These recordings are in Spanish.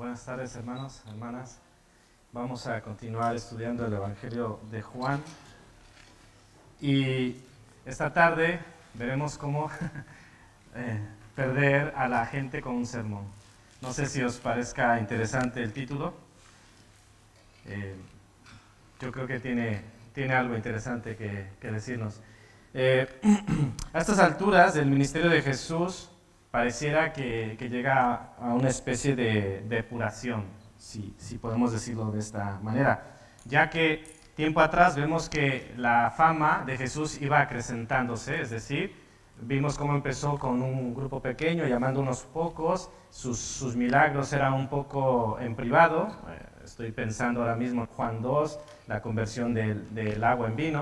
Buenas tardes, hermanos, hermanas. Vamos a continuar estudiando el Evangelio de Juan. Y esta tarde veremos cómo perder a la gente con un sermón. No sé si os parezca interesante el título. Yo creo que tiene algo interesante que decirnos. A estas alturas del ministerio de Jesús pareciera que llega a una especie de depuración, si podemos decirlo de esta manera, ya que tiempo atrás vemos que la fama de Jesús iba acrecentándose, es decir, vimos cómo empezó con un grupo pequeño, llamando unos pocos, sus milagros eran un poco en privado, estoy pensando ahora mismo en Juan 2, la conversión del agua en vino,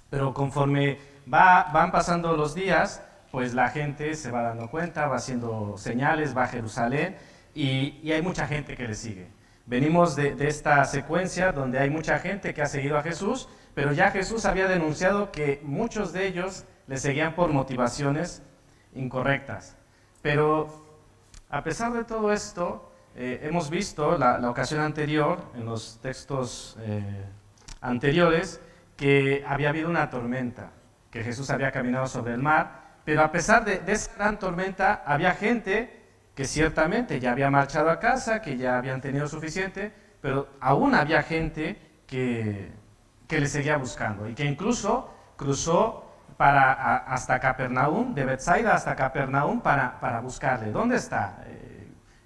pero conforme van pasando los días, pues la gente se va dando cuenta, va haciendo señales, va a Jerusalén y hay mucha gente que le sigue. Venimos de esta secuencia donde hay mucha gente que ha seguido a Jesús, pero ya Jesús había denunciado que muchos de ellos le seguían por motivaciones incorrectas. Pero a pesar de todo esto, hemos visto la ocasión anterior, en los textos anteriores, que había habido una tormenta, que Jesús había caminado sobre el mar, pero a pesar de esa gran tormenta, había gente que ciertamente ya había marchado a casa, que ya habían tenido suficiente, pero aún había gente que le seguía buscando y que incluso cruzó hasta Capernaum, de Betsaida hasta Capernaum para buscarle. ¿Dónde está?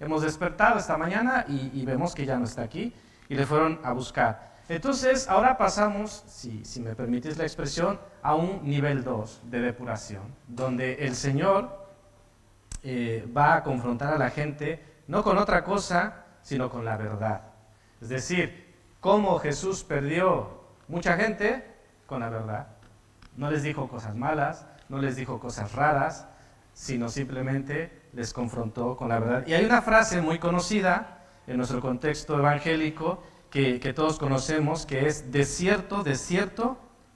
Hemos despertado esta mañana y vemos que ya no está aquí y le fueron a buscar. Entonces, ahora pasamos, si me permitís la expresión, a un nivel 2 de depuración, donde el Señor va a confrontar a la gente no con otra cosa, sino con la verdad. Es decir, cómo Jesús perdió mucha gente con la verdad. No les dijo cosas malas, no les dijo cosas raras, sino simplemente les confrontó con la verdad. Y hay una frase muy conocida en nuestro contexto evangélico que todos conocemos, que es: de cierto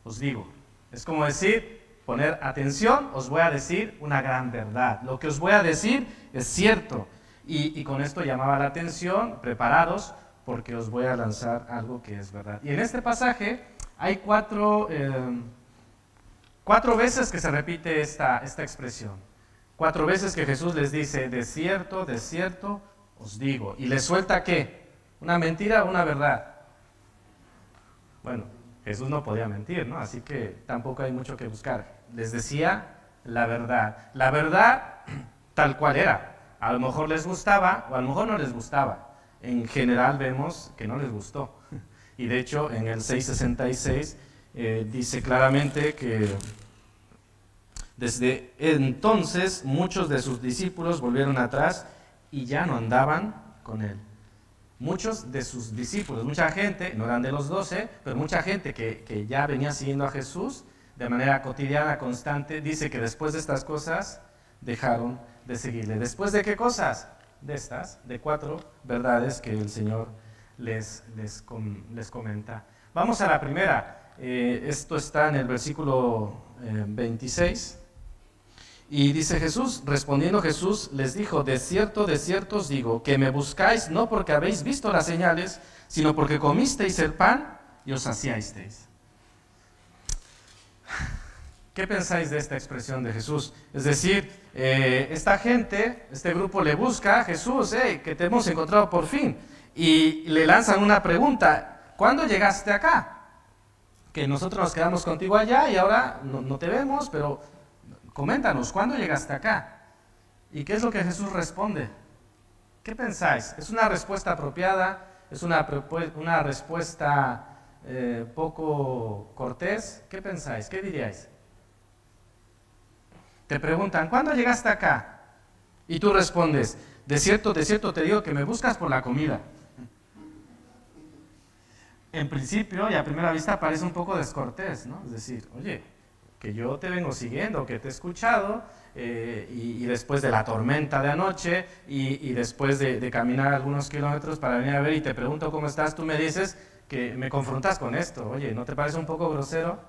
os digo. Es como decir, poner atención, os voy a decir una gran verdad. Lo que os voy a decir es cierto. Y con esto llamaba la atención, preparados, porque os voy a lanzar algo que es verdad. Y en este pasaje hay cuatro veces que se repite esta expresión. 4 veces que Jesús les dice: de cierto os digo. ¿Y les suelta qué? ¿Una mentira o una verdad? Bueno, Jesús no podía mentir, ¿no? Así que tampoco hay mucho que buscar. Les decía la verdad. La verdad tal cual era. A lo mejor les gustaba o a lo mejor no les gustaba. En general vemos que no les gustó. Y de hecho en el 6:66 dice claramente que desde entonces muchos de sus discípulos volvieron atrás y ya no andaban con él. Muchos de sus discípulos, mucha gente, no eran de los 12, pero mucha gente que ya venía siguiendo a Jesús de manera cotidiana, constante, dice que después de estas cosas dejaron de seguirle. ¿Después de qué cosas? De estas, de 4 verdades que el Señor les comenta. Vamos a la primera. Esto está en el versículo 26. Y dice Jesús, respondiendo Jesús, les dijo: de cierto os digo, que me buscáis no porque habéis visto las señales, sino porque comisteis el pan y os saciasteis. ¿Qué pensáis de esta expresión de Jesús? Es decir, esta gente, este grupo le busca a Jesús, que te hemos encontrado por fin, y le lanzan una pregunta: ¿cuándo llegaste acá? Que nosotros nos quedamos contigo allá y ahora no te vemos, pero coméntanos, ¿cuándo llegaste acá? ¿Y qué es lo que Jesús responde? ¿Qué pensáis? ¿Es una respuesta apropiada? ¿Es una respuesta poco cortés? ¿Qué pensáis? ¿Qué diríais? Te preguntan: ¿cuándo llegaste acá? Y tú respondes: de cierto te digo que me buscas por la comida. En principio y a primera vista parece un poco descortés, ¿no? Es decir, oye, que yo te vengo siguiendo, que te he escuchado, y después de la tormenta de anoche, y después de caminar algunos kilómetros para venir a ver y te pregunto cómo estás, tú me dices que me confrontas con esto. Oye, ¿no te parece un poco grosero?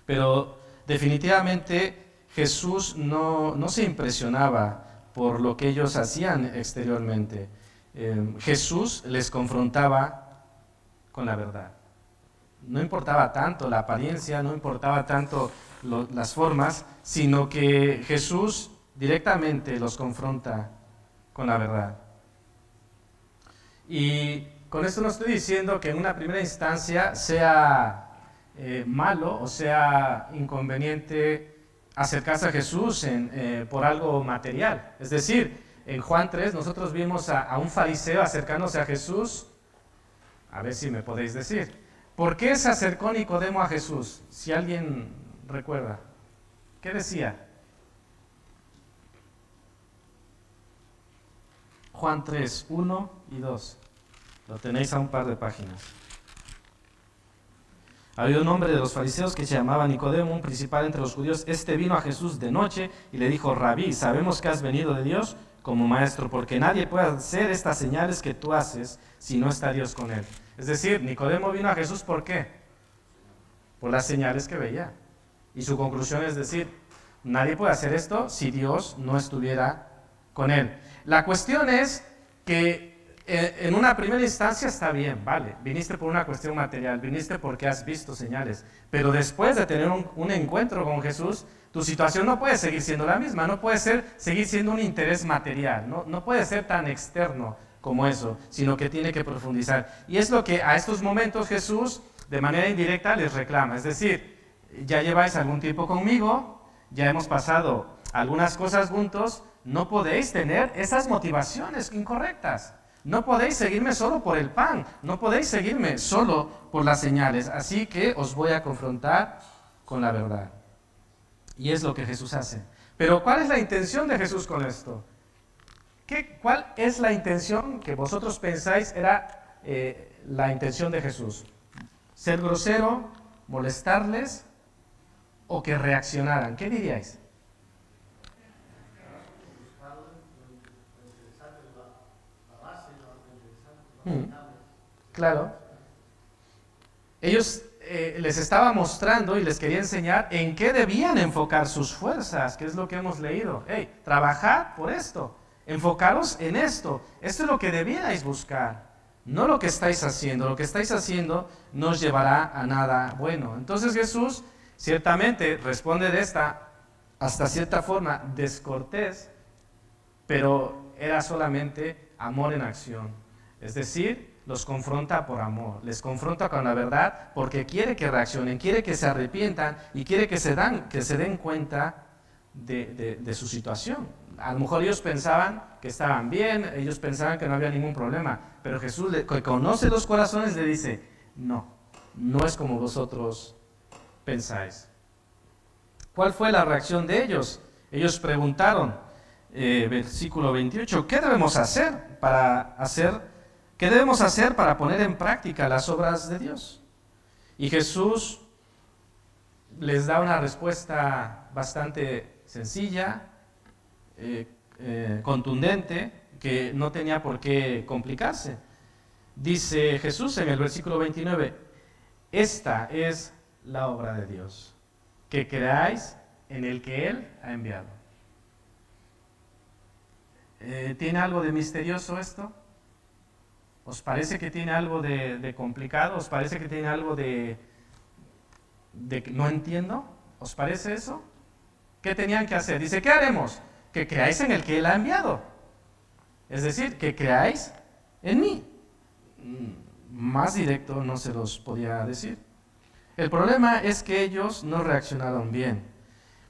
Pero definitivamente Jesús no se impresionaba por lo que ellos hacían exteriormente. Jesús les confrontaba con la verdad. No importaba tanto la apariencia, no importaba tanto las formas, sino que Jesús directamente los confronta con la verdad. Y con esto no estoy diciendo que en una primera instancia sea malo o sea inconveniente acercarse a Jesús por algo material. Es decir, en Juan 3 nosotros vimos a un fariseo acercándose a Jesús. A ver si me podéis decir. ¿Por qué se acercó Nicodemo a Jesús? Si alguien recuerda. ¿Qué decía? Juan 3, 1 y 2. Lo tenéis a un par de páginas. Había un hombre de los fariseos que se llamaba Nicodemo, un principal entre los judíos. Este vino a Jesús de noche y le dijo: Rabí, sabemos que has venido de Dios como maestro, porque nadie puede hacer estas señales que tú haces si no está Dios con él. Es decir, Nicodemo vino a Jesús, ¿por qué? Por las señales que veía. Y su conclusión es decir, nadie puede hacer esto si Dios no estuviera con él. La cuestión es que en una primera instancia está bien, vale, viniste por una cuestión material, viniste porque has visto señales, pero después de tener un encuentro con Jesús, tu situación no puede seguir siendo la misma, no puede seguir siendo un interés material, no puede ser tan externo como eso, sino que tiene que profundizar. Y es lo que a estos momentos Jesús de manera indirecta les reclama, es decir, ya lleváis algún tiempo conmigo, ya hemos pasado algunas cosas juntos, no podéis tener esas motivaciones incorrectas. No podéis seguirme solo por el pan, no podéis seguirme solo por las señales, así que os voy a confrontar con la verdad. Y es lo que Jesús hace. Pero ¿cuál es la intención de Jesús con esto? ¿Cuál es la intención que vosotros pensáis era la intención de Jesús? ¿Ser grosero, molestarles o que reaccionaran? ¿Qué diríais? Claro. Ellos les estaba mostrando y les quería enseñar en qué debían enfocar sus fuerzas, que es lo que hemos leído. Hey, trabajad por esto, enfocaros en esto. Esto es lo que debíais buscar, no lo que estáis haciendo. Lo que estáis haciendo no os llevará a nada bueno. Entonces Jesús ciertamente responde de esta, hasta cierta forma, descortés, pero era solamente amor en acción. Es decir, los confronta por amor, les confronta con la verdad porque quiere que reaccionen, quiere que se arrepientan y quiere que se den cuenta de su situación. A lo mejor ellos pensaban que estaban bien, ellos pensaban que no había ningún problema, pero Jesús, que conoce los corazones, le dice, no es como vosotros pensáis. ¿Cuál fue la reacción de ellos? Ellos preguntaron, versículo 28, ¿qué debemos hacer para poner en práctica las obras de Dios? Y Jesús les da una respuesta bastante sencilla, contundente, que no tenía por qué complicarse. Dice Jesús en el versículo 29, esta es la obra de Dios, que creáis en el que Él ha enviado. ¿Tiene algo de misterioso esto? ¿Os parece que tiene algo de complicado? ¿Os parece que tiene algo de que no entiendo? ¿Os parece eso? ¿Qué tenían que hacer? Dice, ¿qué haremos? Que creáis en el que Él ha enviado. Es decir, que creáis en mí. Más directo no se los podía decir. El problema es que ellos no reaccionaron bien.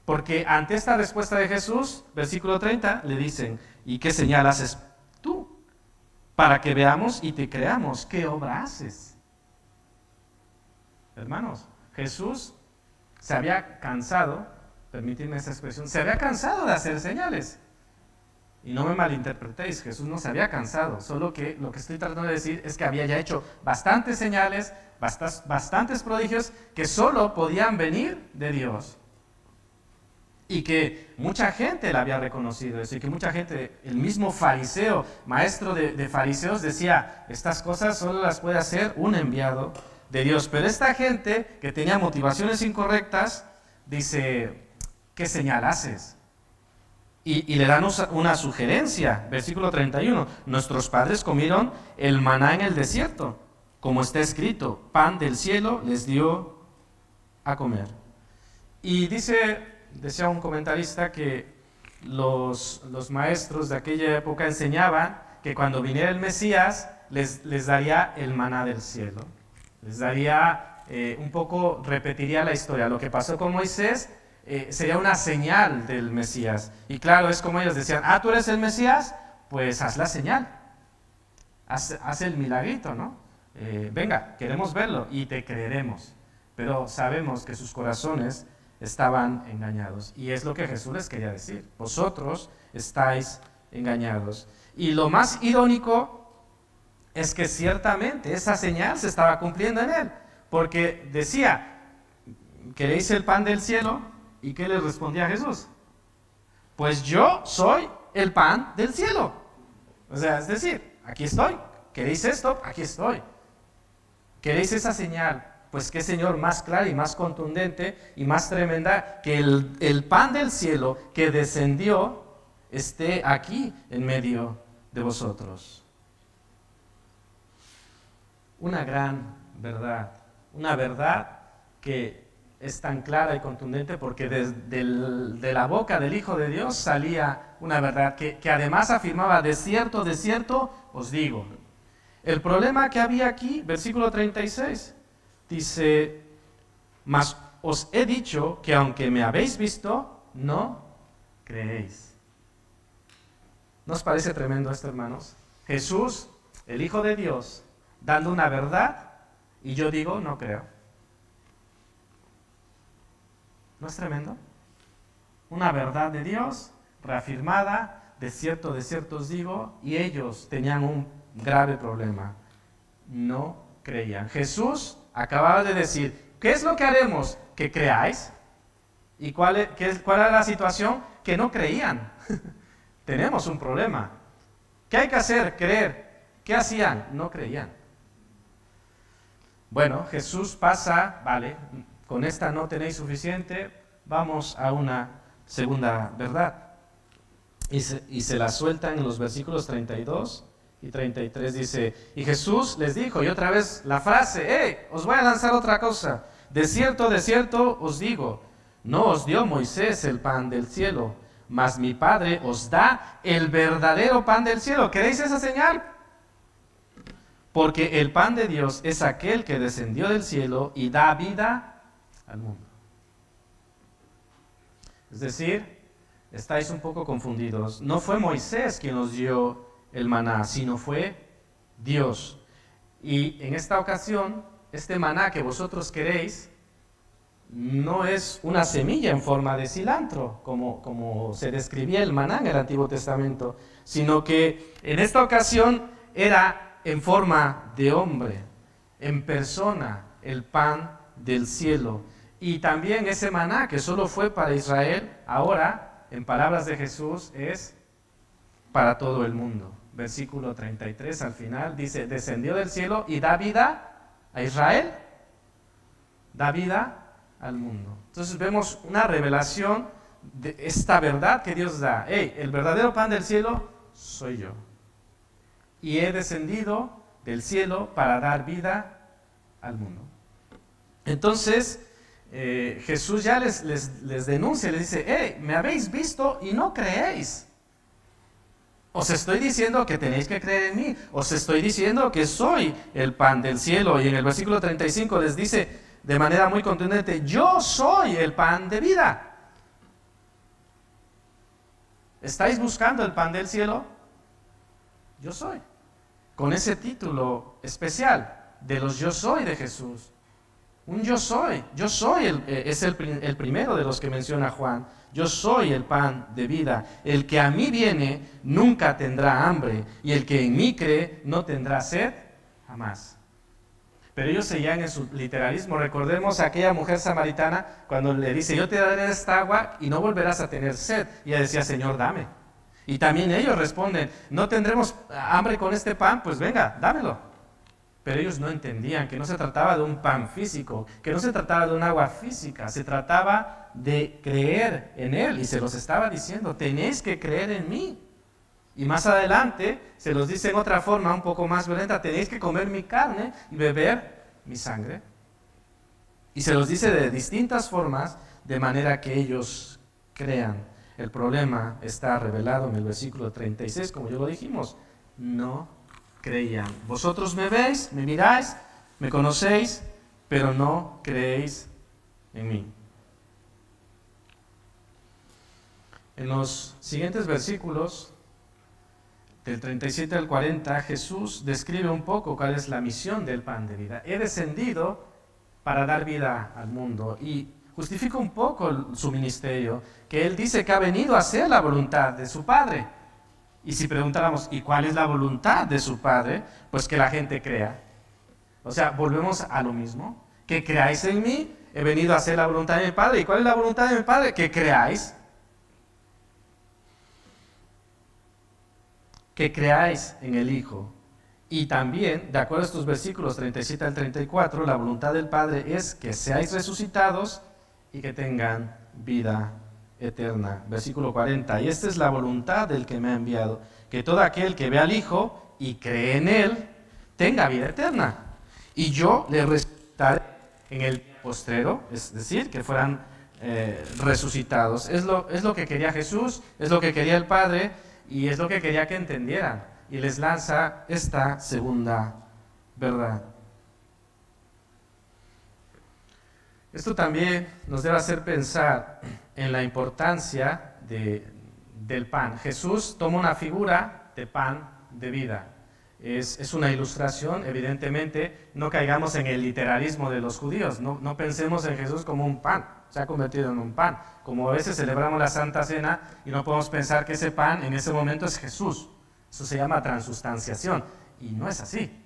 Porque ante esta respuesta de Jesús, versículo 30, le dicen, ¿y qué señal haces tú? Para que veamos y te creamos. ¿Qué obra haces? Hermanos, Jesús se había cansado, permíteme esa expresión, se había cansado de hacer señales. Y no me malinterpretéis, Jesús no se había cansado, solo que lo que estoy tratando de decir es que había ya hecho bastantes señales, bastantes prodigios que solo podían venir de Dios. Y que mucha gente la había reconocido eso, y que mucha gente, el mismo fariseo, maestro de fariseos, decía, estas cosas solo las puede hacer un enviado de Dios. Pero esta gente que tenía motivaciones incorrectas, dice, ¿qué señal haces? Y le dan una sugerencia, versículo 31. Nuestros padres comieron el maná en el desierto, como está escrito, pan del cielo les dio a comer. Y decía un comentarista que los maestros de aquella época enseñaban que cuando viniera el Mesías les daría el maná del cielo. Les daría un poco, repetiría la historia. Lo que pasó con Moisés sería una señal del Mesías. Y claro, es como ellos decían, tú eres el Mesías, pues haz la señal. Haz el milagrito, ¿no? Venga, queremos verlo y te creeremos. Pero sabemos que sus corazones estaban engañados. Y es lo que Jesús les quería decir. Vosotros estáis engañados. Y lo más irónico es que ciertamente esa señal se estaba cumpliendo en él. Porque decía, ¿queréis el pan del cielo? ¿Y qué le respondía Jesús? Pues yo soy el pan del cielo. O sea, es decir, aquí estoy. ¿Queréis esto? Aquí estoy. ¿Queréis esa señal? Pues qué señor más clara y más contundente y más tremenda que el pan del cielo que descendió esté aquí en medio de vosotros. Una gran verdad. Una verdad que es tan clara y contundente porque de la boca del Hijo de Dios salía una verdad que además afirmaba, de cierto os digo. El problema que había aquí, versículo 36, dice, mas os he dicho que aunque me habéis visto, no creéis. ¿No os parece tremendo esto, hermanos? Jesús, el Hijo de Dios, dando una verdad y yo digo, no creo. ¿No es tremendo? Una verdad de Dios reafirmada, de cierto os digo, y ellos tenían un grave problema. No creían. Jesús acababa de decir, ¿qué es lo que haremos? Que creáis. ¿Y cuál era la situación? Que no creían. Tenemos un problema. ¿Qué hay que hacer? Creer. ¿Qué hacían? No creían. Bueno, Jesús pasa, vale, con esta no tenéis suficiente, vamos a una segunda verdad. Y se la suelta en los versículos 32 y 33, dice, y Jesús les dijo, y otra vez la frase, os voy a lanzar otra cosa, de cierto os digo, no os dio Moisés el pan del cielo, mas mi Padre os da el verdadero pan del cielo. ¿Queréis esa señal? Porque el pan de Dios es aquel que descendió del cielo y da vida al mundo. Es decir, estáis un poco confundidos. No fue Moisés quien nos dio el maná, sino fue Dios. Y en esta ocasión, este maná que vosotros queréis, no es una semilla en forma de cilantro, como se describía el maná en el Antiguo Testamento, sino que en esta ocasión era en forma de hombre, en persona, el pan del cielo. Y también ese maná que solo fue para Israel, ahora, en palabras de Jesús, es para todo el mundo. Versículo 33 al final dice, descendió del cielo y da vida a Israel, da vida al mundo. Entonces vemos una revelación de esta verdad que Dios da. El verdadero pan del cielo soy yo. Y he descendido del cielo para dar vida al mundo. Entonces, Jesús ya les denuncia, les dice, me habéis visto y no creéis. Os estoy diciendo que tenéis que creer en mí. Os estoy diciendo que soy el pan del cielo. Y en el versículo 35 les dice de manera muy contundente, yo soy el pan de vida. ¿Estáis buscando el pan del cielo? Yo soy. Con ese título especial de los yo soy de Jesús. Un yo soy es el primero de los que menciona Juan. Yo soy el pan de vida. El que a mí viene nunca tendrá hambre, y el que en mí cree no tendrá sed jamás. Pero ellos seguían en su literalismo. Recordemos a aquella mujer samaritana cuando le dice, yo te daré esta agua y no volverás a tener sed. Y ella decía, Señor, dame. Y también ellos responden, no tendremos hambre con este pan, pues venga, dámelo. Pero ellos no entendían que no se trataba de un pan físico, que no se trataba de un agua física, se trataba de creer en Él y se los estaba diciendo, tenéis que creer en mí. Y más adelante se los dice en otra forma un poco más violenta, tenéis que comer mi carne y beber mi sangre. Y se los dice de distintas formas, de manera que ellos crean. El problema está revelado en el versículo 36, como ya lo dijimos. No creían. Vosotros me veis, me miráis, me conocéis, pero no creéis en mí. En los siguientes versículos, del 37 al 40, Jesús describe un poco cuál es la misión del pan de vida. He descendido para dar vida al mundo y justifica un poco su ministerio, que Él dice que ha venido a hacer la voluntad de su Padre. Y si preguntáramos, ¿y cuál es la voluntad de su Padre? Pues que la gente crea. O sea, volvemos a lo mismo, que creáis en mí, he venido a hacer la voluntad de mi Padre. ¿Y cuál es la voluntad de mi Padre? Que creáis. Que creáis en el Hijo. Y también, de acuerdo a estos versículos 37 al 34, la voluntad del Padre es que seáis resucitados y que tengan vida eterna. Versículo 40, y esta es la voluntad del que me ha enviado, que todo aquel que ve al Hijo y cree en Él, tenga vida eterna. Y yo le resucitaré en el postrero, es decir, que fueran resucitados. Es lo que quería Jesús, es lo que quería el Padre, y es lo que quería que entendieran. Y les lanza esta segunda verdad. Esto también nos debe hacer pensar en la importancia del pan. Jesús toma una figura de pan de vida. Es una ilustración, evidentemente, no caigamos en el literalismo de los judíos, no pensemos en Jesús como un pan, se ha convertido en un pan. Como a veces celebramos la Santa Cena y no podemos pensar que ese pan en ese momento es Jesús. Eso se llama transustanciación y no es así.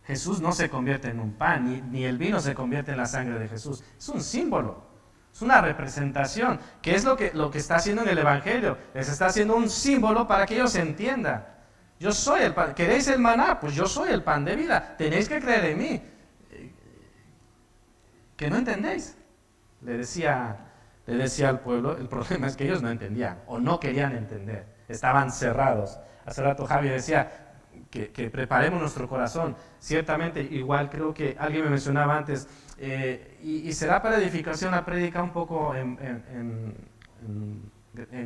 Jesús no se convierte en un pan, ni el vino se convierte en la sangre de Jesús. Es un símbolo, es una representación, que es lo que está haciendo en el Evangelio. Les está haciendo un símbolo para que ellos entiendan. Yo soy el pan. ¿Queréis el maná? Pues yo soy el pan de vida. Tenéis que creer en mí. ¿Que no entendéis? Le decía al pueblo, el problema es que ellos no entendían o no querían entender. Estaban cerrados. Hace rato Javi decía que preparemos nuestro corazón. Ciertamente, igual creo que alguien me mencionaba antes, y será para edificación la prédica un poco en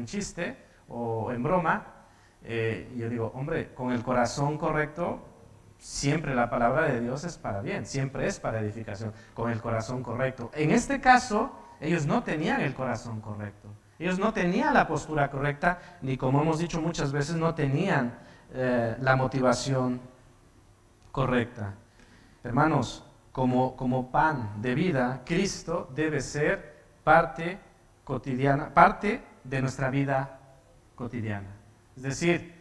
chiste o en broma. Yo digo, hombre, con el corazón correcto, siempre la palabra de Dios es para bien, siempre es para edificación, con el corazón correcto. En este caso, ellos no tenían el corazón correcto, ellos no tenían la postura correcta, ni como hemos dicho muchas veces, no tenían la motivación correcta. Hermanos, como pan de vida, Cristo debe ser parte cotidiana, parte de nuestra vida cotidiana. Es decir,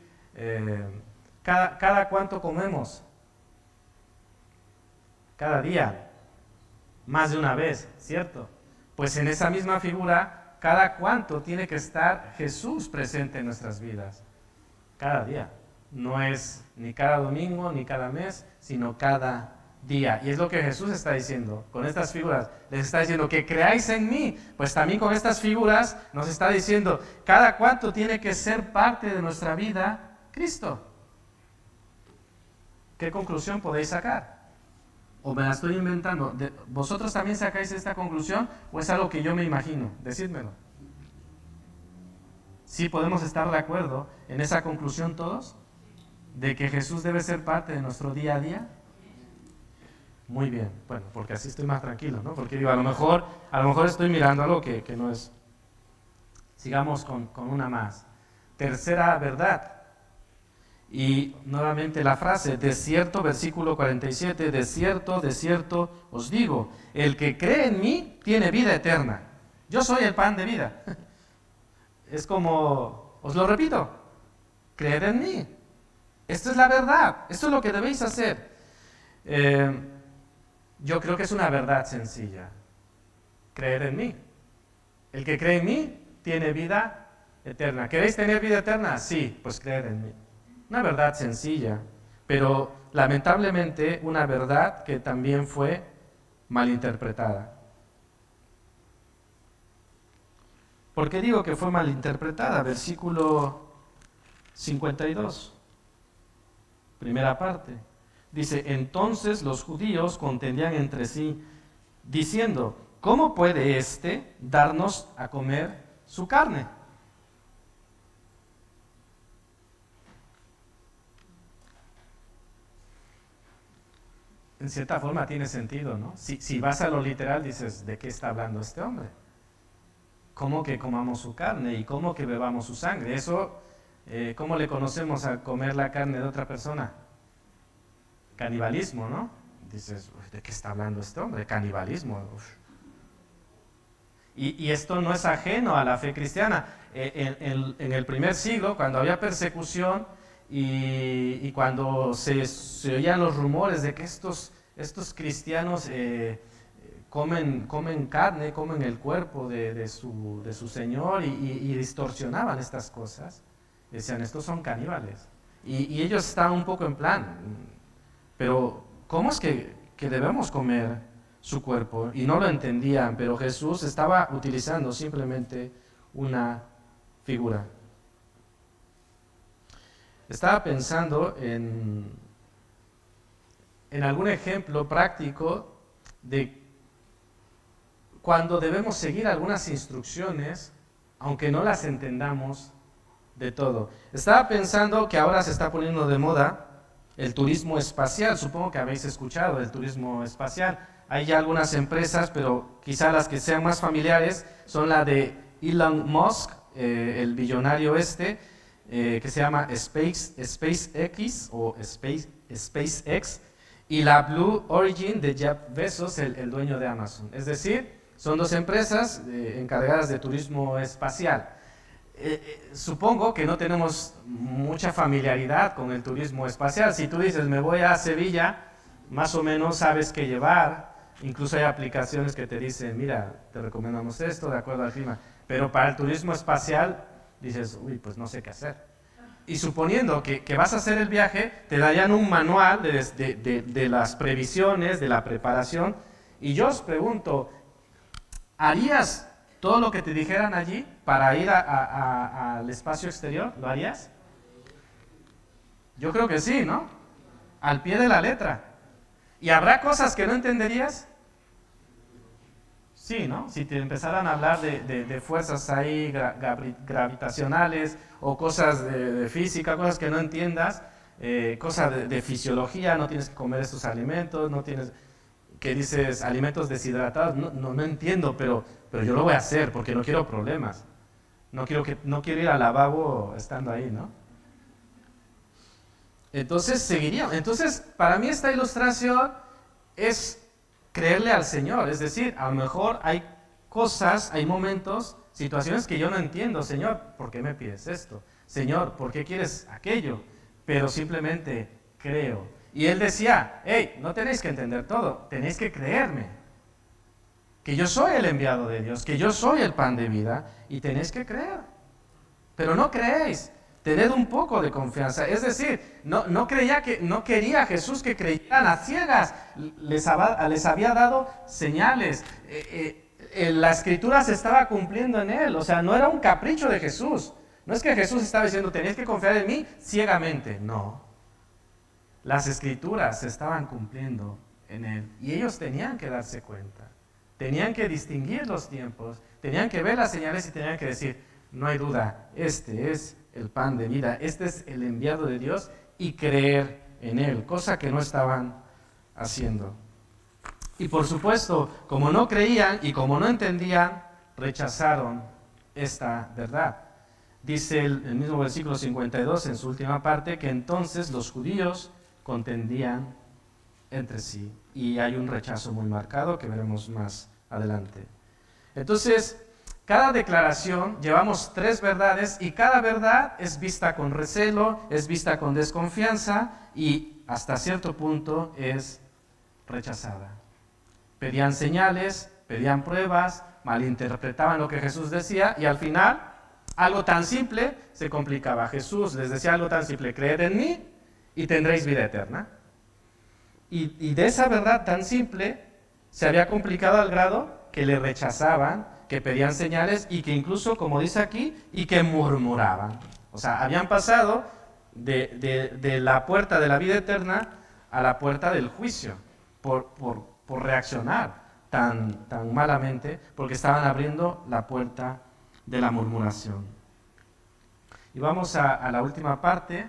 cada cuánto comemos, cada día, más de una vez, ¿cierto? Pues en esa misma figura, cada cuánto tiene que estar Jesús presente en nuestras vidas, cada día. No es ni cada domingo, ni cada mes, sino cada día. Y es lo que Jesús está diciendo con estas figuras. Les está diciendo que creáis en mí. Pues también con estas figuras nos está diciendo cada cuánto tiene que ser parte de nuestra vida Cristo. ¿Qué conclusión podéis sacar? ¿O me la estoy inventando? ¿Vosotros también sacáis esta conclusión o es algo que yo me imagino? Decídmelo. ¿Sí podemos estar de acuerdo en esa conclusión todos? ¿De que Jesús debe ser parte de nuestro día a día? Muy bien, bueno, porque así estoy más tranquilo, ¿no? Porque digo, a lo mejor estoy mirando algo que no es. Sigamos con una más. Tercera verdad. Y nuevamente la frase, de cierto, versículo 47, de cierto os digo, el que cree en mí tiene vida eterna. Yo soy el pan de vida. Es como, os lo repito, creed en mí. Esta es la verdad, esto es lo que debéis hacer. Yo creo que es una verdad sencilla. Creer en mí. El que cree en mí tiene vida eterna. ¿Queréis tener vida eterna? Sí, pues creed en mí. Una verdad sencilla, pero lamentablemente una verdad que también fue malinterpretada. ¿Por qué digo que fue malinterpretada? Versículo 52, primera parte. Dice, entonces los judíos contendían entre sí, diciendo, ¿cómo puede éste darnos a comer su carne? En cierta forma tiene sentido, ¿no? Si vas a lo literal, dices, ¿de qué está hablando este hombre? ¿Cómo que comamos su carne y cómo que bebamos su sangre? Eso, ¿cómo le conocemos a comer la carne de otra persona? Canibalismo, ¿no? Dices, ¿de qué está hablando este hombre? Canibalismo. Uf. Y esto no es ajeno a la fe cristiana. En el primer siglo, cuando había persecución y cuando se oían los rumores de que estos cristianos comen carne, comen el cuerpo de su Señor y distorsionaban estas cosas, decían, estos son caníbales. Y ellos estaban un poco en plan, pero ¿cómo es que debemos comer su cuerpo? Y no lo entendían, pero Jesús estaba utilizando simplemente una figura. Estaba pensando en algún ejemplo práctico de cuando debemos seguir algunas instrucciones, aunque no las entendamos de todo. Estaba pensando que ahora se está poniendo de moda el turismo espacial. Supongo que habéis escuchado del turismo espacial. Hay ya algunas empresas, pero quizá las que sean más familiares son la de Elon Musk, el billonario que se llama SpaceX o SpaceX, y la Blue Origin de Jeff Bezos, el dueño de Amazon. Es decir, son dos empresas encargadas de turismo espacial. Supongo que no tenemos mucha familiaridad con el turismo espacial. Si tú dices, me voy a Sevilla, más o menos sabes qué llevar. Incluso hay aplicaciones que te dicen, mira, te recomendamos esto de acuerdo al clima. Pero para el turismo espacial, dices, uy, pues no sé qué hacer. Y suponiendo que vas a hacer el viaje, te darían un manual de las previsiones, de la preparación. Y yo os pregunto, ¿harías todo lo que te dijeran allí para ir al espacio exterior? ¿Lo harías? Yo creo que sí, ¿no? Al pie de la letra. ¿Y habrá cosas que no entenderías? Sí, ¿no? Si te empezaran a hablar de fuerzas ahí gravitacionales o cosas de física, cosas que no entiendas, cosas de fisiología, no tienes que comer estos alimentos, no tienes, que dices alimentos deshidratados, no entiendo, pero yo lo voy a hacer porque no quiero problemas. No quiero ir al lavabo estando ahí, ¿no? Entonces seguiría. Entonces, para mí esta ilustración es creerle al Señor. Es decir, a lo mejor hay cosas, hay momentos, situaciones que yo no entiendo. Señor, ¿por qué me pides esto? Señor, ¿por qué quieres aquello? Pero simplemente creo. Y él decía, hey, no tenéis que entender todo, tenéis que creerme. Que yo soy el enviado de Dios, que yo soy el pan de vida y tenéis que creer. Pero no creéis. Tened un poco de confianza. Es decir, no quería Jesús que creyeran a ciegas. Les había dado señales. La escritura se estaba cumpliendo en él. O sea, no era un capricho de Jesús. No es que Jesús estaba diciendo, tenéis que confiar en mí ciegamente. No. Las escrituras se estaban cumpliendo en él. Y ellos tenían que darse cuenta. Tenían que distinguir los tiempos. Tenían que ver las señales y tenían que decir, no hay duda, este es el pan de vida, este es el enviado de Dios, y creer en él, cosa que no estaban haciendo. Y por supuesto, como no creían y como no entendían, rechazaron esta verdad. Dice el mismo versículo 52 en su última parte, que entonces los judíos contendían entre sí, y hay un rechazo muy marcado que veremos más adelante. Entonces, cada declaración, llevamos 3 verdades y cada verdad es vista con recelo, es vista con desconfianza y hasta cierto punto es rechazada. Pedían señales, pedían pruebas, malinterpretaban lo que Jesús decía y al final algo tan simple se complicaba. Jesús les decía algo tan simple, creed en mí y tendréis vida eterna. Y de esa verdad tan simple se había complicado al grado que le rechazaban que pedían señales y que incluso, como dice aquí, y que murmuraban. O sea, habían pasado de la puerta de la vida eterna a la puerta del juicio por reaccionar tan malamente, porque estaban abriendo la puerta de la murmuración. Y vamos a la última parte,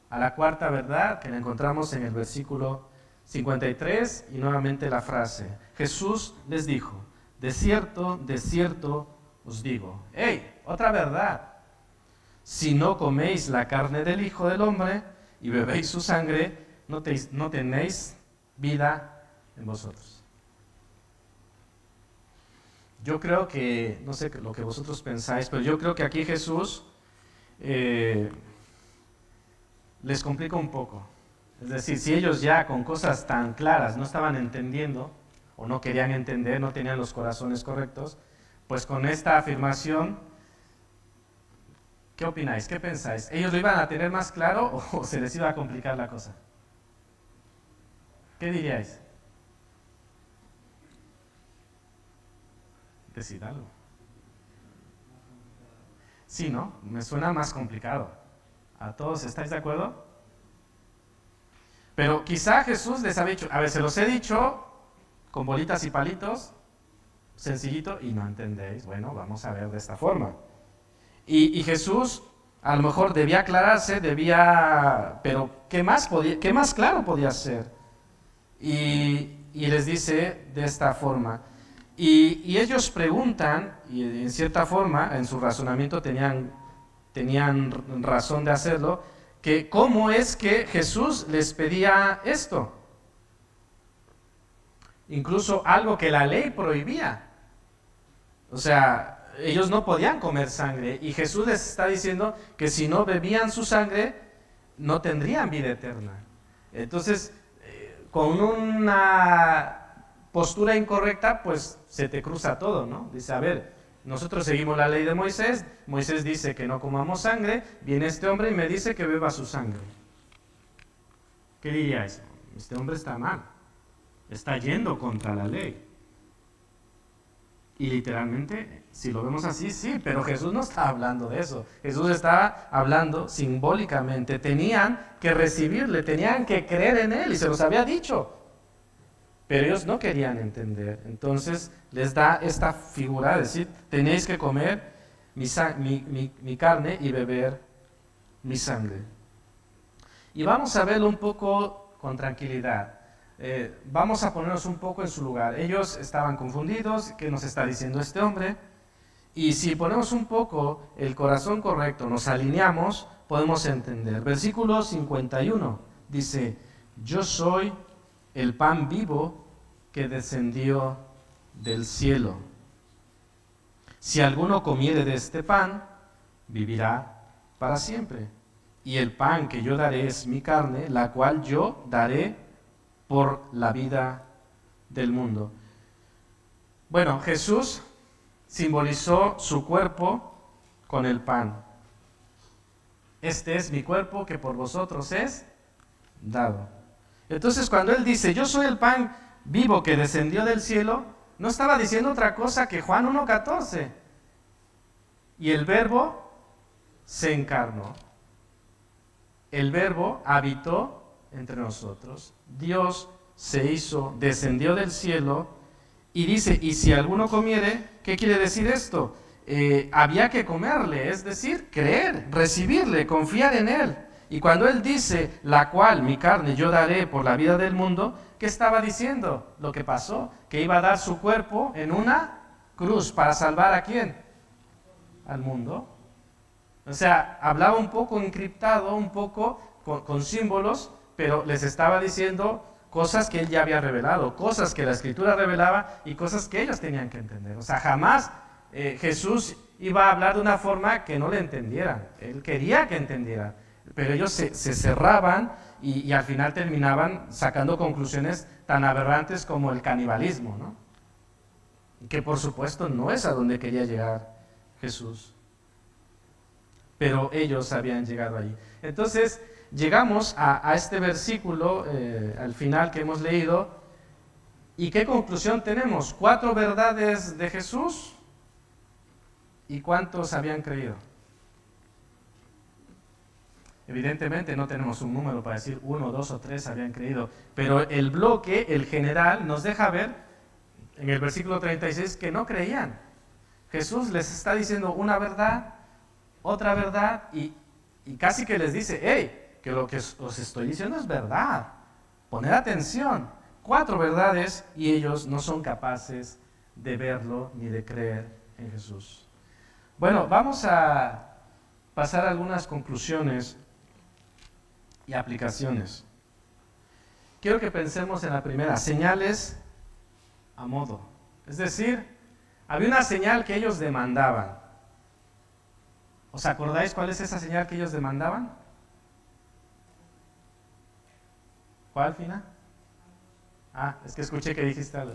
a la cuarta verdad, que la encontramos en el versículo 53, y nuevamente la frase: Jesús les dijo, de cierto os digo. ¡Hey! Otra verdad. Si no coméis la carne del Hijo del Hombre y bebéis su sangre, no tenéis vida en vosotros. Yo creo que, no sé lo que vosotros pensáis, pero yo creo que aquí Jesús les complica un poco. Es decir, si ellos ya con cosas tan claras no estaban entendiendo, o no querían entender, no tenían los corazones correctos, pues con esta afirmación, ¿qué opináis? ¿Qué pensáis? ¿Ellos lo iban a tener más claro o se les iba a complicar la cosa? ¿Qué diríais? Decid algo. Sí, ¿no? Me suena más complicado. ¿A todos estáis de acuerdo? Pero quizá Jesús les había dicho, a ver, se los he dicho con bolitas y palitos, sencillito, y no entendéis. Bueno, vamos a ver de esta forma. Y Jesús a lo mejor debía aclararse, pero ¿qué más claro podía ser? Y les dice de esta forma. Y ellos preguntan, y en cierta forma, en su razonamiento tenían razón de hacerlo, que cómo es que Jesús les pedía esto. Incluso algo que la ley prohibía. O sea, ellos no podían comer sangre, y Jesús les está diciendo que si no bebían su sangre, no tendrían vida eterna. Entonces, con una postura incorrecta, pues se te cruza todo, ¿no? Dice, a ver, nosotros seguimos la ley de Moisés, Moisés dice que no comamos sangre, viene este hombre y me dice que beba su sangre. ¿Qué diríais? Este hombre está mal, está yendo contra la ley. Y literalmente, si lo vemos así, sí, pero Jesús no está hablando de eso. Jesús está hablando simbólicamente. Tenían que recibirle, tenían que creer en él, y se los había dicho. Pero ellos no querían entender. Entonces les da esta figura, es decir, tenéis que comer mi carne y beber mi sangre. Y vamos a verlo un poco con tranquilidad. Vamos a ponernos un poco en su lugar. Ellos estaban confundidos, ¿qué nos está diciendo este hombre? Y si ponemos un poco el corazón correcto, nos alineamos, podemos entender. Versículo 51 dice, yo soy el pan vivo que descendió del cielo. Si alguno comiere de este pan, vivirá para siempre. Y el pan que yo daré es mi carne, la cual yo daré por la vida del mundo. Bueno, Jesús simbolizó su cuerpo con el pan. Este es mi cuerpo que por vosotros es dado. Entonces, cuando él dice, yo soy el pan vivo que descendió del cielo, no estaba diciendo otra cosa que Juan 1:14. Y el verbo se encarnó. El verbo habitó entre nosotros. Dios descendió del cielo y dice, y si alguno comiere, ¿qué quiere decir esto? Había que comerle, es decir, creer, recibirle, confiar en él. Y cuando él dice, la cual mi carne yo daré por la vida del mundo, ¿qué estaba diciendo? Lo que pasó, que iba a dar su cuerpo en una cruz para salvar ¿a quién? Al mundo. O sea, hablaba un poco encriptado, un poco con símbolos, pero les estaba diciendo cosas que él ya había revelado, cosas que la Escritura revelaba y cosas que ellos tenían que entender. O sea, jamás Jesús iba a hablar de una forma que no le entendieran. Él quería que entendieran, pero ellos se cerraban y al final terminaban sacando conclusiones tan aberrantes como el canibalismo, ¿no? Que por supuesto no es a donde quería llegar Jesús. Pero ellos habían llegado allí. Entonces, llegamos a este versículo, al final que hemos leído, ¿Y qué conclusión tenemos? 4 verdades de Jesús. ¿Y cuántos habían creído? Evidentemente no tenemos un número para decir 1, 2 o 3 habían creído, pero el bloque, el general, nos deja ver en el versículo 36 que no creían. Jesús les está diciendo una verdad, otra verdad, y casi que les dice, hey, que lo que os estoy diciendo es verdad, poned atención. 4 verdades y ellos no son capaces de verlo ni de creer en Jesús. Bueno, vamos a pasar a algunas conclusiones y aplicaciones. Quiero que pensemos en la primera, señales a modo. Es decir, había una señal que ellos demandaban. ¿Os acordáis cuál es esa señal que ellos demandaban? ¿Cuál, Fina? Es que escuché que dijiste algo.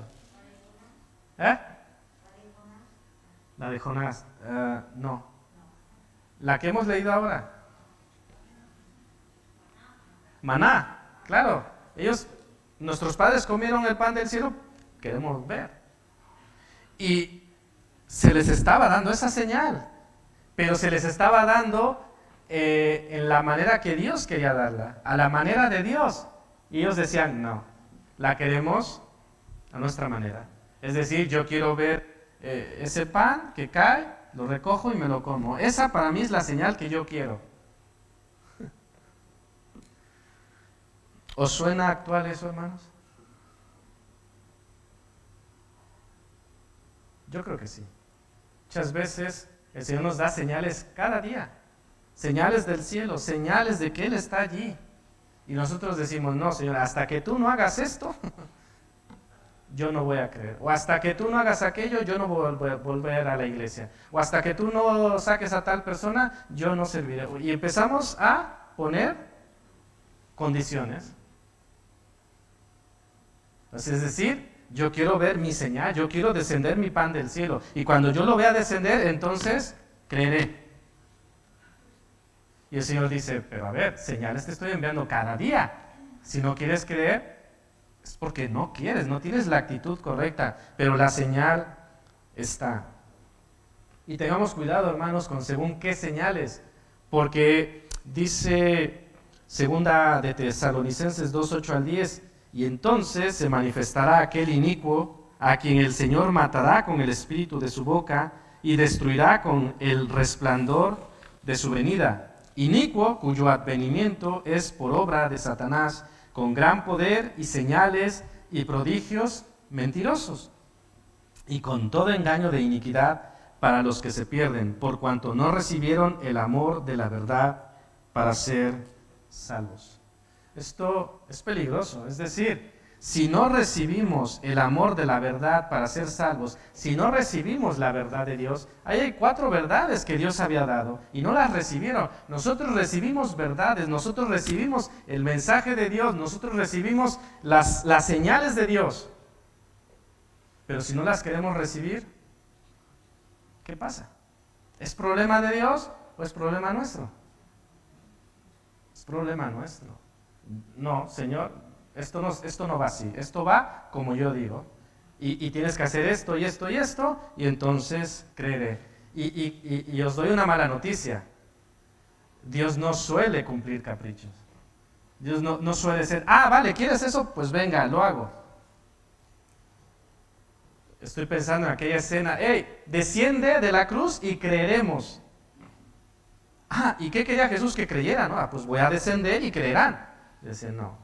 La de Jonás. No. La que hemos leído ahora. Maná, claro. Nuestros padres comieron el pan del cielo, queremos ver. Y se les estaba dando esa señal, pero se les estaba dando en la manera que Dios quería darla, a la manera de Dios. Y ellos decían, no, la queremos a nuestra manera. Es decir, yo quiero ver ese pan que cae, lo recojo y me lo como. Esa para mí es la señal que yo quiero. ¿Os suena actual eso, hermanos? Yo creo que sí. Muchas veces el Señor nos da señales cada día, señales del cielo, señales de que Él está allí. Y nosotros decimos, no, Señor, hasta que tú no hagas esto, yo no voy a creer. O hasta que tú no hagas aquello, yo no voy a volver a la iglesia. O hasta que tú no saques a tal persona, yo no serviré. Y empezamos a poner condiciones. Es decir, yo quiero ver mi señal, yo quiero descender mi pan del cielo. Y cuando yo lo vea descender, entonces creeré. Y el Señor dice, pero a ver, señales te estoy enviando cada día. Si no quieres creer, es porque no quieres, no tienes la actitud correcta. Pero la señal está. Y tengamos cuidado, hermanos, con según qué señales. Porque dice 2 de Tesalonicenses 2, 8 al 10, y entonces se manifestará aquel inicuo a quien el Señor matará con el espíritu de su boca y destruirá con el resplandor de su venida. Inicuo cuyo advenimiento es por obra de Satanás, con gran poder y señales y prodigios mentirosos, y con todo engaño de iniquidad para los que se pierden, por cuanto no recibieron el amor de la verdad para ser salvos. Esto es peligroso, es decir, si no recibimos el amor de la verdad para ser salvos, si no recibimos la verdad de Dios, ahí hay 4 verdades que Dios había dado y no las recibieron. Nosotros recibimos verdades, nosotros recibimos el mensaje de Dios, nosotros recibimos las señales de Dios. Pero si no las queremos recibir, ¿qué pasa? ¿Es problema de Dios o es problema nuestro? Es problema nuestro. No, Señor, esto no va así, esto va como yo digo. Y tienes que hacer esto y esto y esto, y entonces creeré. Y os doy una mala noticia. Dios no suele cumplir caprichos. Dios no suele ser, vale, ¿quieres eso? Pues venga, lo hago. Estoy pensando en aquella escena, desciende de la cruz y creeremos. ¿Y qué quería Jesús? Que creyera, ¿no? Pues voy a descender y creerán. Dice, no,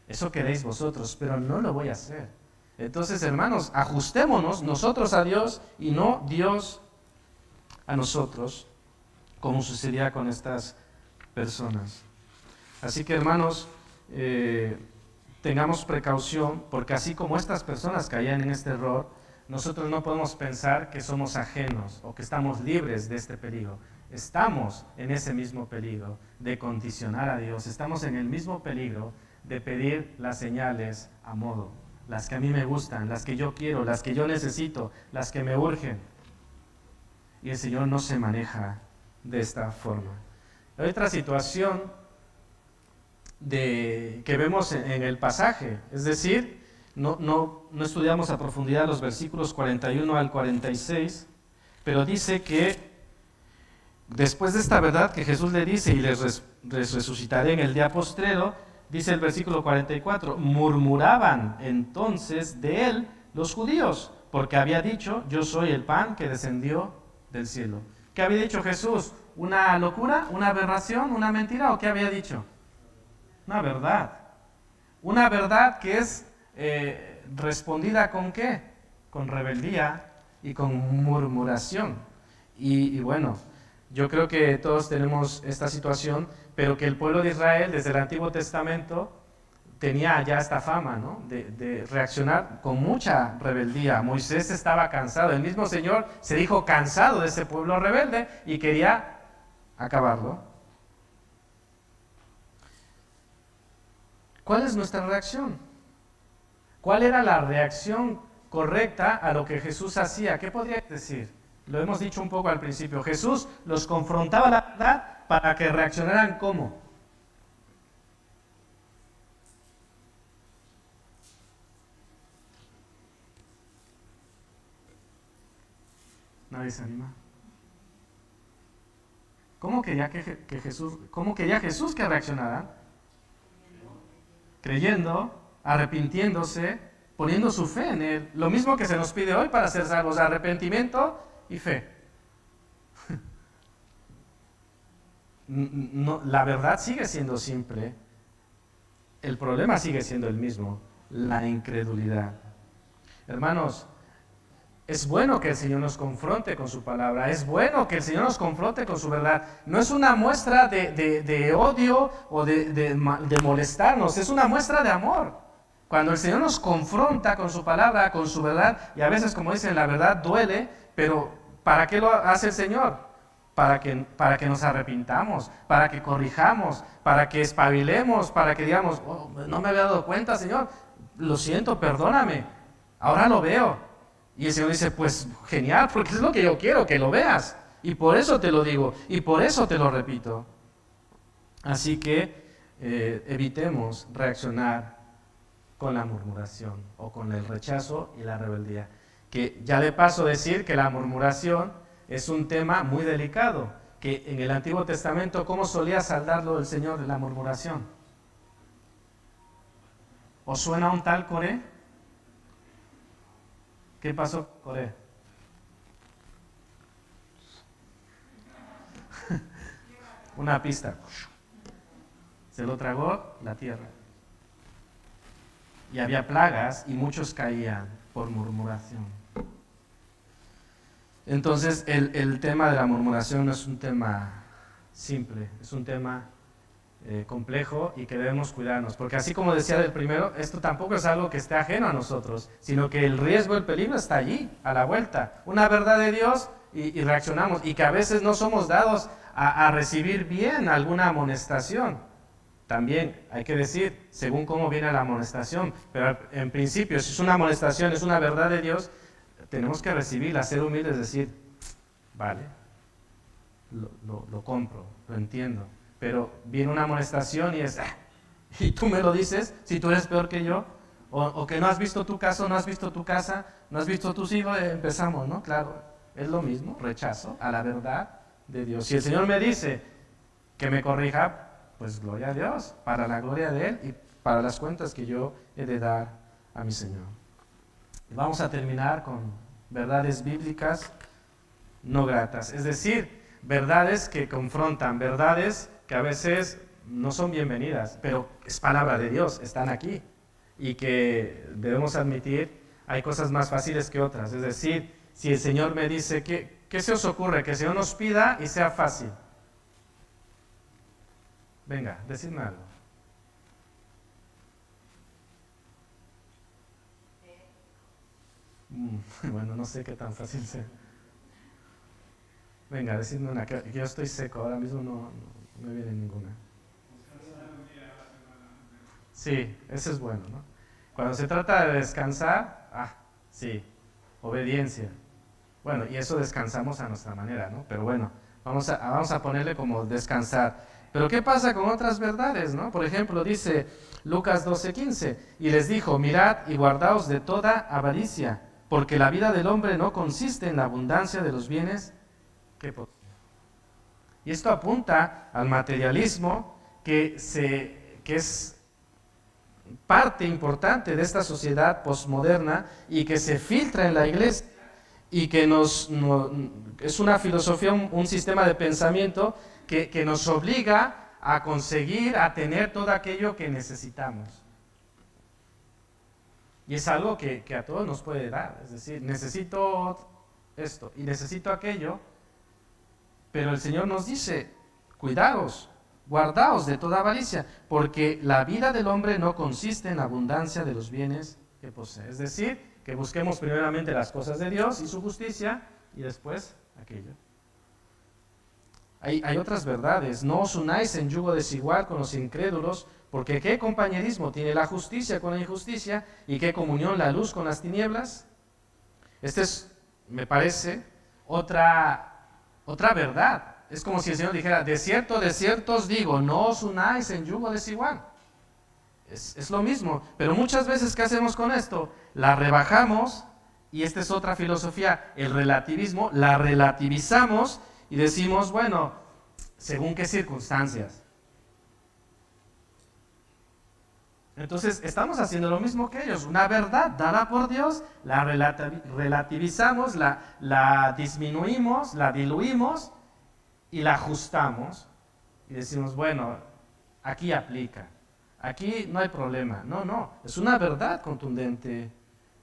eso queréis vosotros, pero no lo voy a hacer. Entonces, hermanos, ajustémonos nosotros a Dios y no Dios a nosotros, como sucedía con estas personas. Así que, hermanos, tengamos precaución, porque así como estas personas caían en este error, nosotros no podemos pensar que somos ajenos o que estamos libres de este peligro. Estamos en ese mismo peligro de condicionar a Dios, estamos en el mismo peligro de pedir las señales a modo, las que a mí me gustan, las que yo quiero, las que yo necesito, las que me urgen. Y el Señor no se maneja de esta forma. Hay otra situación que vemos en el pasaje, es decir, No estudiamos a profundidad los versículos 41 al 46, pero dice que después de esta verdad que Jesús le dice, y les resucitaré en el día postrero, dice el versículo 44, murmuraban entonces de él los judíos, porque había dicho, yo soy el pan que descendió del cielo. ¿Qué había dicho Jesús? ¿Una locura? ¿Una aberración? ¿Una mentira? ¿O qué había dicho? Una verdad. Una verdad que es respondida ¿con qué? Con rebeldía y con murmuración. Y bueno, yo creo que todos tenemos esta situación, pero que el pueblo de Israel desde el Antiguo Testamento tenía ya esta fama, ¿no? de reaccionar con mucha rebeldía. Moisés estaba cansado, el mismo Señor se dijo cansado de ese pueblo rebelde y quería acabarlo. ¿Cuál es nuestra reacción? ¿Cuál era la reacción correcta a lo que Jesús hacía? ¿Qué podría decir? Lo hemos dicho un poco al principio. Jesús los confrontaba la verdad para que reaccionaran ¿cómo? Nadie se anima. ¿Cómo quería Jesús que reaccionaran? Creyendo, arrepintiéndose, poniendo su fe en Él. Lo mismo que se nos pide hoy para ser salvos, arrepentimiento y fe. No, la verdad sigue siendo simple, el problema sigue siendo el mismo, la incredulidad. Hermanos, es bueno que el Señor nos confronte con su palabra, es bueno que el Señor nos confronte con su verdad. No es una muestra de odio o de molestarnos, es una muestra de amor. Cuando el Señor nos confronta con su palabra, con su verdad, y a veces, como dicen, la verdad duele, pero ¿para qué lo hace el Señor? Para que nos arrepintamos, para que corrijamos, para que espabilemos, para que digamos, oh, no me había dado cuenta, Señor, lo siento, perdóname, ahora lo veo. Y el Señor dice, pues genial, porque es lo que yo quiero, que lo veas. Y por eso te lo digo, y por eso te lo repito. Así que evitemos reaccionar con la murmuración o con el rechazo y la rebeldía. Que ya de paso decir que la murmuración es un tema muy delicado, que en el Antiguo Testamento, ¿cómo solía saldarlo el Señor de la murmuración? ¿Os suena un tal Coré? ¿Qué pasó con Coré? Una pista. Se lo tragó la tierra. Y había plagas y muchos caían por murmuración. Entonces el tema de la murmuración no es un tema simple, es un tema complejo y que debemos cuidarnos, porque así como decía del primero, esto tampoco es algo que esté ajeno a nosotros, sino que el riesgo, el peligro está allí, a la vuelta. Una verdad de Dios y reaccionamos, y que a veces no somos dados a recibir bien alguna amonestación. También hay que decir, según cómo viene la amonestación, pero en principio, si es una amonestación, es una verdad de Dios, tenemos que recibirla, ser humildes, decir, vale, lo compro, lo entiendo. Pero viene una amonestación y es, y tú me lo dices, si tú eres peor que yo, o que no has visto tu caso, no has visto tu casa, no has visto tus hijos, empezamos, ¿no? Claro, es lo mismo, rechazo a la verdad de Dios. Si el Señor me dice que me corrija, pues gloria a Dios, para la gloria de Él y para las cuentas que yo he de dar a mi Señor. Vamos a terminar con verdades bíblicas no gratas, es decir, verdades que confrontan, verdades que a veces no son bienvenidas, pero es palabra de Dios, están aquí, y que debemos admitir, hay cosas más fáciles que otras. Es decir, si el Señor me dice, ¿qué se os ocurre? Que el Señor nos pida y sea fácil. Venga, decidme algo. Bueno, no sé qué tan fácil sea. Venga, decidme una, que yo estoy seco, ahora mismo no me viene ninguna. Sí, eso es bueno, ¿no? Cuando se trata de descansar, sí, obediencia. Bueno, y eso descansamos a nuestra manera, ¿no? Pero bueno, vamos a ponerle como descansar. Pero ¿qué pasa con otras verdades, no? Por ejemplo, dice Lucas 12:15, y les dijo, mirad y guardaos de toda avaricia, porque la vida del hombre no consiste en la abundancia de los bienes que posee. Y esto apunta al materialismo que es parte importante de esta sociedad posmoderna y que se filtra en la iglesia y que es una filosofía, un sistema de pensamiento que nos obliga a conseguir, a tener todo aquello que necesitamos. Y es algo que a todos nos puede dar, es decir, necesito esto y necesito aquello, pero el Señor nos dice, cuidaos, guardaos de toda avaricia, porque la vida del hombre no consiste en la abundancia de los bienes que posee. Es decir, que busquemos primeramente las cosas de Dios y su justicia y después aquello. Hay otras verdades. No os unáis en yugo desigual con los incrédulos, porque ¿qué compañerismo tiene la justicia con la injusticia? ¿Y qué comunión la luz con las tinieblas? Esta es, me parece, otra verdad. Es como si el Señor dijera, de cierto os digo, no os unáis en yugo desigual. Es lo mismo, pero muchas veces, ¿qué hacemos con esto? La rebajamos, y esta es otra filosofía, el relativismo, la relativizamos y decimos, bueno, según qué circunstancias. Entonces, estamos haciendo lo mismo que ellos, una verdad dada por Dios, la relativizamos, la disminuimos, la diluimos y la ajustamos y decimos, bueno, aquí aplica. Aquí no hay problema. No, es una verdad contundente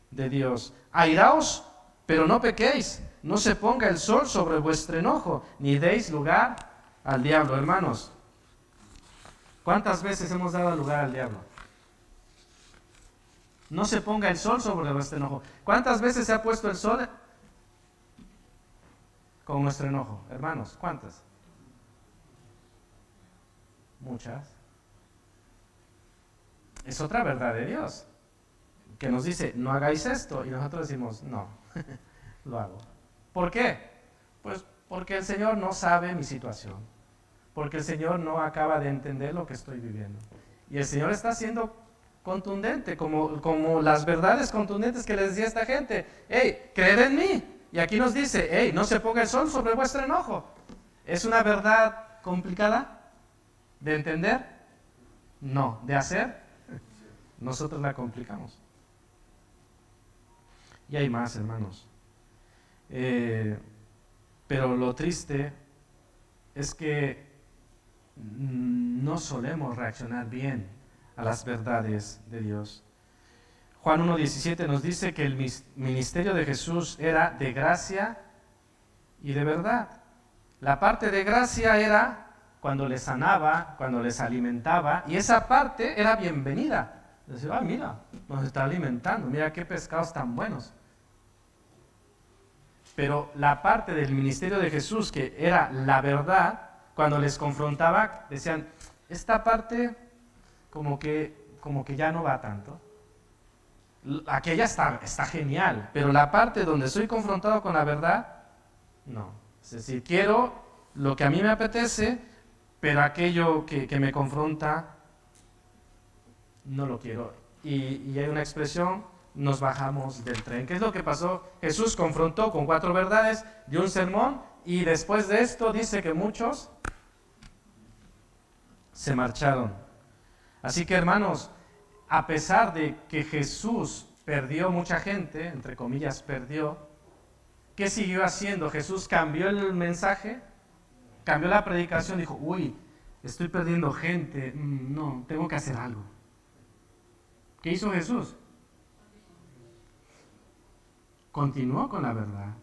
de Dios. Airaos, pero no pequéis. No se ponga el sol sobre vuestro enojo, ni deis lugar al diablo. Hermanos, ¿cuántas veces hemos dado lugar al diablo? No se ponga el sol sobre vuestro enojo. ¿Cuántas veces se ha puesto el sol con nuestro enojo? Hermanos, ¿cuántas? Muchas. Es otra verdad de Dios, que nos dice, no hagáis esto, y nosotros decimos, no, lo hago. ¿Por qué? Pues porque el Señor no sabe mi situación, porque el Señor no acaba de entender lo que estoy viviendo. Y el Señor está siendo contundente, como las verdades contundentes que les decía a esta gente, hey, creed en mí. Y aquí nos dice, hey, no se ponga el sol sobre vuestro enojo. ¿Es una verdad complicada de entender? No. ¿De hacer? Nosotros la complicamos. Y hay más, hermanos. Pero lo triste es que no solemos reaccionar bien a las verdades de Dios. Juan 1:17 nos dice que el ministerio de Jesús era de gracia y de verdad. La parte de gracia era cuando les sanaba, cuando les alimentaba, y esa parte era bienvenida. Decía, mira, nos está alimentando, mira qué pescados tan buenos. Pero la parte del ministerio de Jesús, que era la verdad, cuando les confrontaba, decían, esta parte como que ya no va tanto. Aquella está genial, pero la parte donde soy confrontado con la verdad, no. Es decir, quiero lo que a mí me apetece, pero aquello que me confronta, no lo quiero. Y hay una expresión, nos bajamos del tren. ¿Qué es lo que pasó? Jesús confrontó con 4 verdades, dio un sermón, y después de esto dice que muchos se marcharon. Así que, hermanos, a pesar de que Jesús perdió mucha gente, entre comillas perdió, ¿qué siguió haciendo? Jesús cambió el mensaje, cambió la predicación, dijo, uy, estoy perdiendo gente, no, tengo que hacer algo. ¿Qué hizo Jesús? Continuó con la verdad.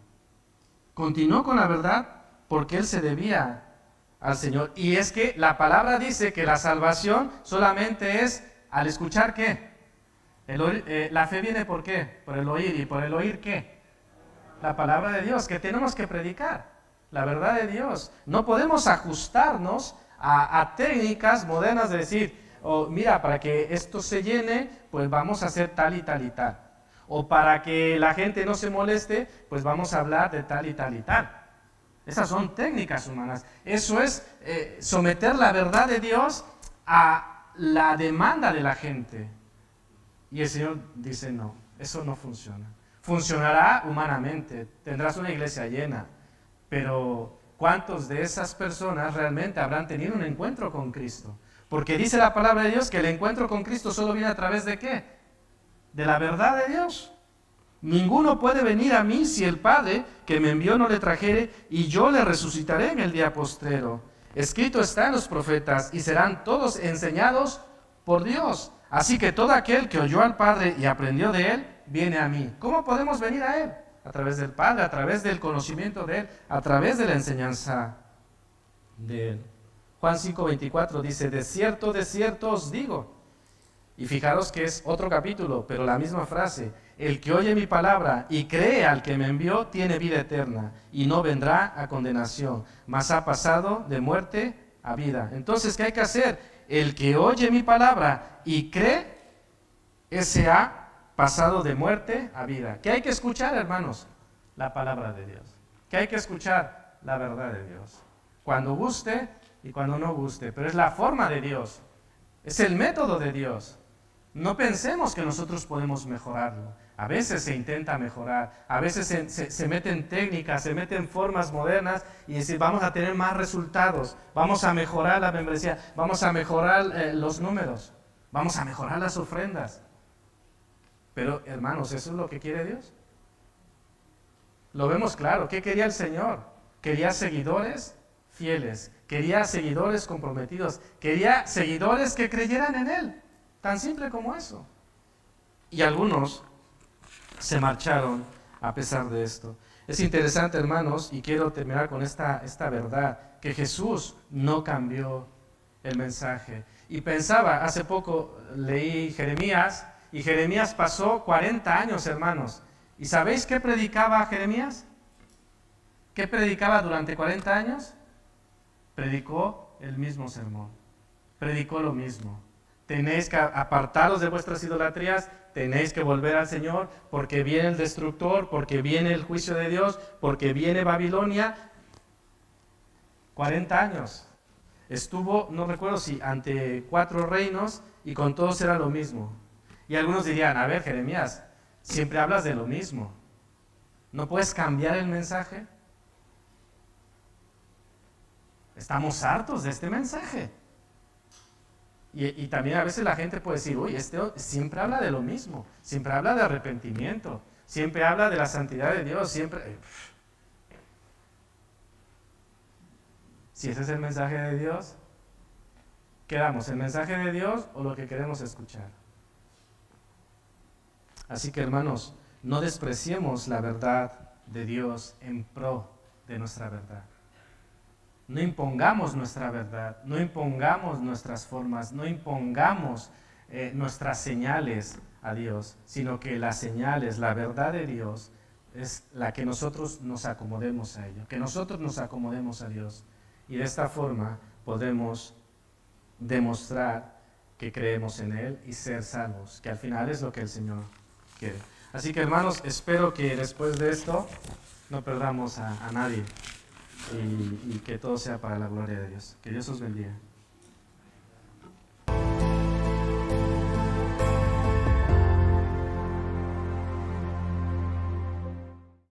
Continuó con la verdad porque Él se debía al Señor. Y es que la palabra dice que la salvación solamente es al escuchar ¿qué? La fe viene ¿por qué? Por el oír. ¿Y por el oír qué? La palabra de Dios, que tenemos que predicar. La verdad de Dios. No podemos ajustarnos a técnicas modernas de decir, mira, para que esto se llene, pues vamos a hacer tal y tal y tal. O para que la gente no se moleste, pues vamos a hablar de tal y tal y tal. Esas son técnicas humanas. Eso es someter la verdad de Dios a la demanda de la gente. Y el Señor dice, no, eso no funciona. Funcionará humanamente, tendrás una iglesia llena, pero ¿cuántos de esas personas realmente habrán tenido un encuentro con Cristo? Porque dice la palabra de Dios que el encuentro con Cristo solo viene a través de ¿qué? De la verdad de Dios. Ninguno puede venir a mí si el Padre que me envió no le trajere, y yo le resucitaré en el día postrero. Escrito está en los profetas, y serán todos enseñados por Dios. Así que todo aquel que oyó al Padre y aprendió de Él, viene a mí. ¿Cómo podemos venir a Él? A través del Padre, a través del conocimiento de Él, a través de la enseñanza de Él. Juan 5:24 dice, de cierto os digo. Y fijaros que es otro capítulo, pero la misma frase. El que oye mi palabra y cree al que me envió, tiene vida eterna, y no vendrá a condenación, mas ha pasado de muerte a vida. Entonces, ¿qué hay que hacer? El que oye mi palabra y cree, ese ha pasado de muerte a vida. ¿Qué hay que escuchar, hermanos? La palabra de Dios. ¿Qué hay que escuchar? La verdad de Dios. Cuando guste y cuando no guste, pero es la forma de Dios. Es el método de Dios. No pensemos que nosotros podemos mejorarlo. A veces se intenta mejorar, a veces se meten técnicas, se meten formas modernas y decir, vamos a tener más resultados, vamos a mejorar la membresía, vamos a mejorar los números, vamos a mejorar las ofrendas. Pero, hermanos, ¿eso es lo que quiere Dios? Lo vemos claro. ¿Qué quería el Señor? Quería seguidores fieles, quería seguidores comprometidos, quería seguidores que creyeran en Él. Tan simple como eso. Y algunos se marcharon a pesar de esto. Es interesante, hermanos, y quiero terminar con esta verdad, que Jesús no cambió el mensaje. Y pensaba, hace poco leí Jeremías, y Jeremías pasó 40 años, hermanos. ¿Y sabéis qué predicaba Jeremías? ¿Qué predicaba durante 40 años? Predicó el mismo sermón. Predicó lo mismo. Tenéis que apartaros de vuestras idolatrías, tenéis que volver al Señor, porque viene el destructor, porque viene el juicio de Dios, porque viene Babilonia. 40 años. Estuvo, no recuerdo si ante 4 reinos, y con todos era lo mismo. Y algunos dirían, a ver, Jeremías, siempre hablas de lo mismo. ¿No puedes cambiar el mensaje? Estamos hartos de este mensaje. Y también a veces la gente puede decir, uy, este siempre habla de lo mismo, siempre habla de arrepentimiento, siempre habla de la santidad de Dios, siempre... Si ese es el mensaje de Dios, ¿qué damos? ¿El mensaje de Dios o lo que queremos escuchar? Así que, hermanos, no despreciemos la verdad de Dios en pro de nuestra verdad. No impongamos nuestra verdad, no impongamos nuestras formas, no impongamos nuestras señales a Dios, sino que las señales, la verdad de Dios, es la que nosotros nos acomodemos a ello, que nosotros nos acomodemos a Dios. Y de esta forma podemos demostrar que creemos en Él y ser salvos, que al final es lo que el Señor quiere. Así que, hermanos, espero que después de esto no perdamos a nadie. Y que todo sea para la gloria de Dios. Que Dios os bendiga.